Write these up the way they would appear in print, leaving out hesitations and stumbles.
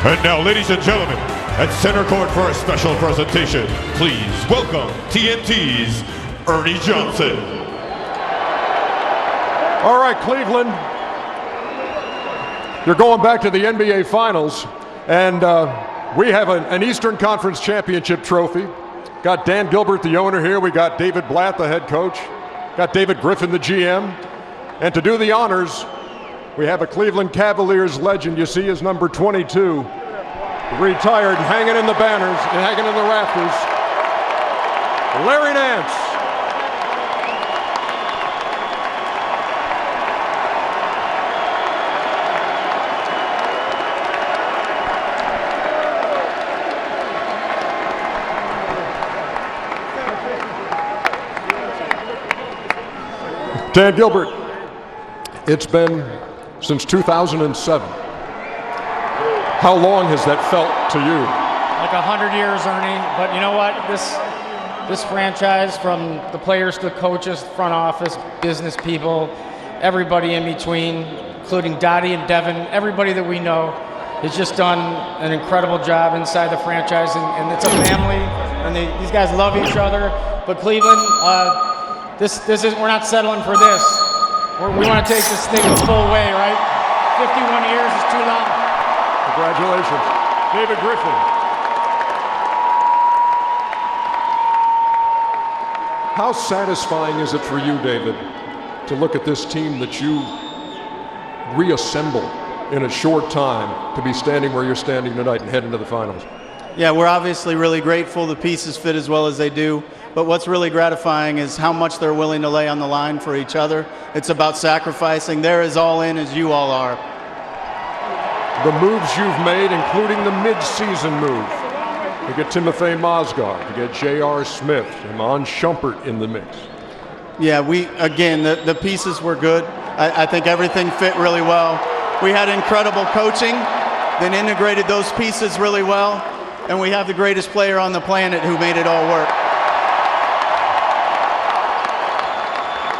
And now, ladies and gentlemen, at center court for a special presentation, please welcome TNT's Ernie Johnson. All right, Cleveland, you're going back to the NBA Finals, and we have an Eastern Conference Championship trophy. Got Dan Gilbert, the owner, here. We got David Blatt, the head coach. Got David Griffin, the GM. And to do the honors, we have a Cleveland Cavaliers legend. You see his number 22, retired, hanging in the banners and hanging in the rafters, Larry Nance. Dan Gilbert, it's been since 2007. How long has that felt to you? Like 100 years, Ernie. But you know what? This franchise, from the players to the coaches, front office, business people, everybody in between, including Dottie and Devin, everybody that we know, has just done an incredible job inside the franchise, and it's a family, and these guys love each other. But Cleveland, this is, we're not settling for this. We want to take this thing the full way, right? 51 years is too long. Congratulations. David Griffin. How satisfying is it for you, David, to look at this team that you reassembled in a short time to be standing where you're standing tonight and heading to the finals? Yeah, we're obviously really grateful the pieces fit as well as they do. But what's really gratifying is how much they're willing to lay on the line for each other. It's about sacrificing. They're as all in as you all are. The moves you've made, including the mid-season move, to get Timofey Mozgov, to get J.R. Smith, Iman Shumpert in the mix. Yeah, again, the pieces were good. I think everything fit really well. We had incredible coaching, then integrated those pieces really well, and we have the greatest player on the planet who made it all work.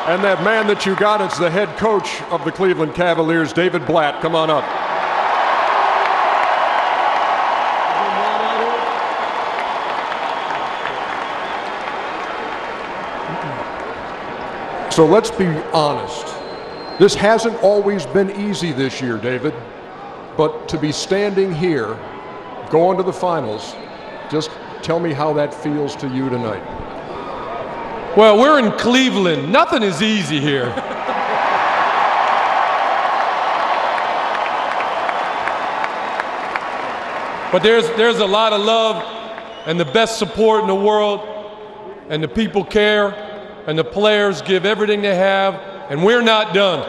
And that man that you got, it's the head coach of the Cleveland Cavaliers, David Blatt. Come on up. So let's be honest. This hasn't always been easy this year, David. But to be standing here, going to the finals, just tell me how that feels to you tonight. Well, we're in Cleveland. Nothing is easy here. But there's a lot of love and the best support in the world, and the people care, and the players give everything they have, and we're not done.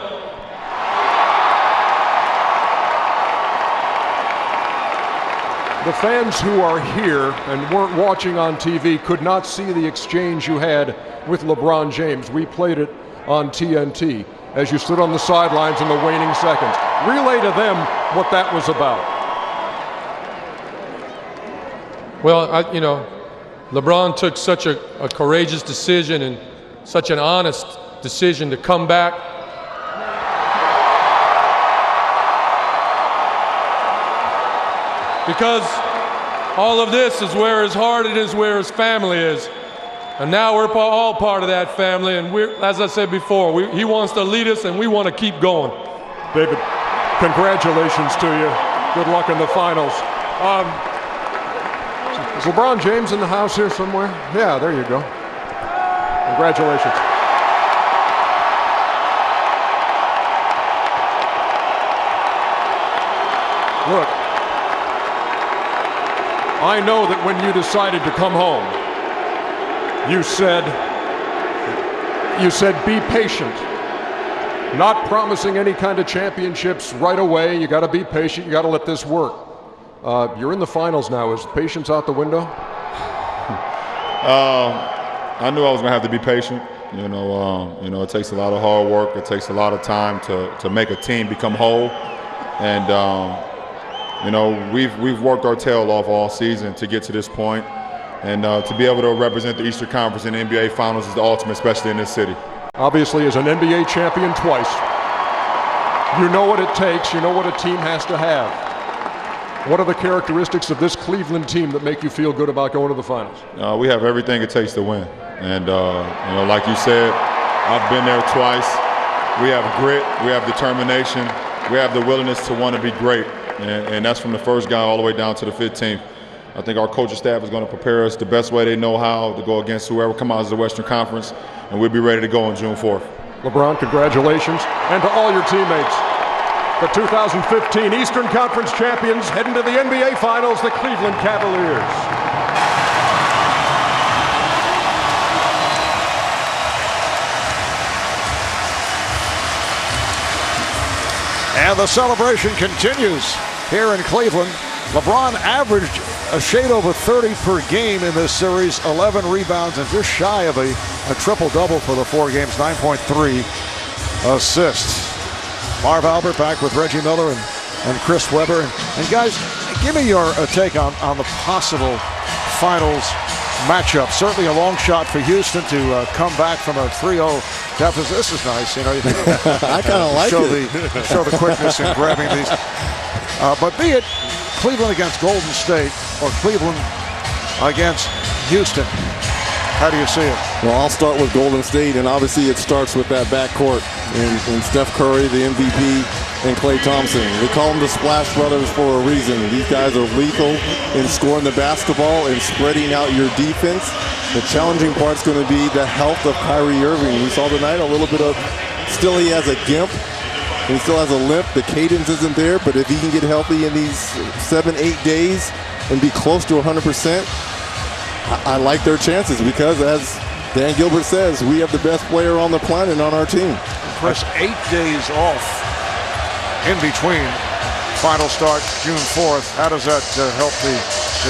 The fans who are here and weren't watching on TV could not see the exchange you had with LeBron James. We played it on TNT as you stood on the sidelines in the waning seconds. Relay to them what that was about. Well, LeBron took such a courageous decision and such an honest decision to come back. Because all of this is where his heart is, where his family is. And now we're all part of that family, and as I said before, he wants to lead us, and we want to keep going. David, congratulations to you. Good luck in the finals. Is LeBron James in the house here somewhere? Yeah, there you go. Congratulations. Look, I know that when you decided to come home, you said be patient. Not promising any kind of championships right away. You got to be patient. You got to let this work. You're in the finals now. Is patience out the window? I knew I was gonna have to be patient. It takes a lot of hard work. It takes a lot of time to make a team become whole. And we've worked our tail off all season to get to this point. And to be able to represent the Eastern Conference in the NBA Finals is the ultimate, especially in this city. Obviously, as an NBA champion twice, you know what it takes. You know what a team has to have. What are the characteristics of this Cleveland team that make you feel good about going to the finals? We have everything it takes to win. And, like you said, I've been there twice. We have grit, we have determination, we have the willingness to want to be great. And that's from the first guy all the way down to the 15th. I think our coaching staff is going to prepare us the best way they know how to go against whoever comes out of the Western Conference, and we'll be ready to go on June 4th. LeBron, congratulations, and to all your teammates. The 2015 Eastern Conference champions heading to the NBA Finals, the Cleveland Cavaliers. And the celebration continues here in Cleveland. LeBron averaged a shade over 30 per game in this series, 11 rebounds, and just shy of a triple-double for the 4 games, 9.3 assists. Marv Albert back with Reggie Miller and Chris Webber. And guys, give me your take on the possible finals matchup. Certainly a long shot for Houston to come back from a 3-0 deficit. This is nice, you know. I kind of like it. Show the quickness in grabbing these. But be it Cleveland against Golden State or Cleveland against Houston, how do you see it? Well, I'll start with Golden State, and obviously it starts with that backcourt and Steph Curry, the MVP, and Klay Thompson. They call them the Splash Brothers for a reason. These guys are lethal in scoring the basketball and spreading out your defense. The challenging part's going to be the health of Kyrie Irving. We saw tonight a little bit of, still he has a gimp. He still has a limp. The cadence isn't there, but if he can get healthy in these 7-8 days and be close to 100%, I like their chances because, as Dan Gilbert says, we have the best player on the planet on our team. Chris, 8 days off in between. Final start June 4th. How does that help the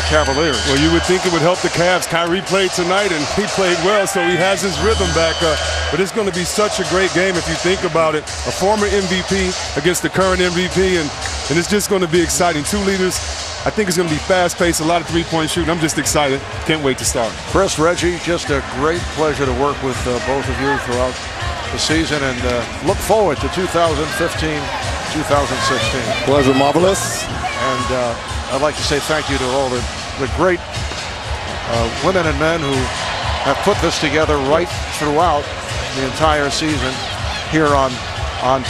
Cavaliers? Well, you would think it would help the Cavs. Kyrie played tonight, and he played well, so he has his rhythm back up. But it's going to be such a great game if you think about it. A former MVP against the current MVP, and it's just going to be exciting. 2 leaders. I think it's going to be fast-paced, a lot of three-point shooting. I'm just excited. Can't wait to start. Chris, Reggie, just a great pleasure to work with both of you throughout the season, and look forward to 2015-2016. Pleasure, marvelous. And I'd like to say thank you to all the great women and men who have put this together right throughout the entire season here on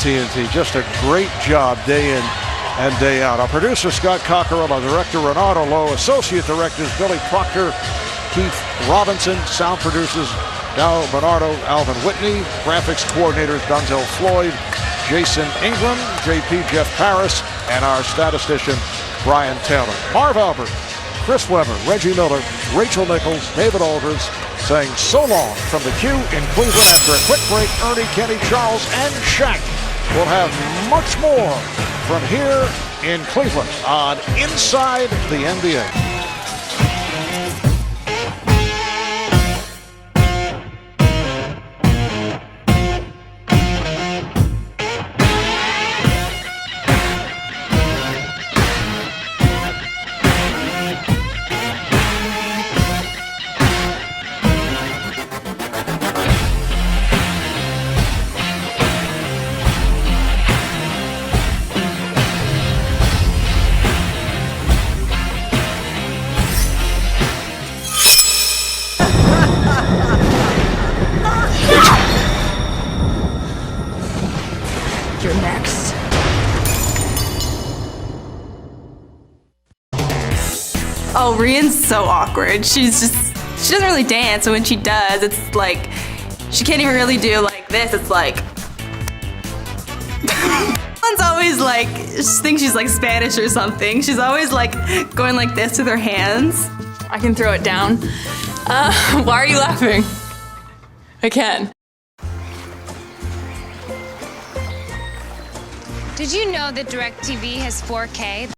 TNT. Just a great job day in and day out. Our producer, Scott Cockerell, our director, Renato Lowe, associate directors, Billy Proctor, Keith Robinson, sound producers, Dow Bernardo, Alvin Whitney, graphics coordinators, Dunzel Floyd, Jason Ingram, JP Jeff Paris, and our statistician, Brian Taylor. Marv Albert, Chris Webber, Reggie Miller, Rachel Nichols, David Alders, saying so long from the Q in Cleveland. After a quick break, Ernie, Kenny, Charles, and Shaq will have much more from here in Cleveland on Inside the NBA. You're next. Oh, Rian's so awkward. She doesn't really dance, and when she does, it's like, she can't even really do like this. It's like, One's always like, she thinks she's like Spanish or something. She's always like going like this with her hands. I can throw it down. Why are you laughing? I can. Did you know that DirecTV has 4K?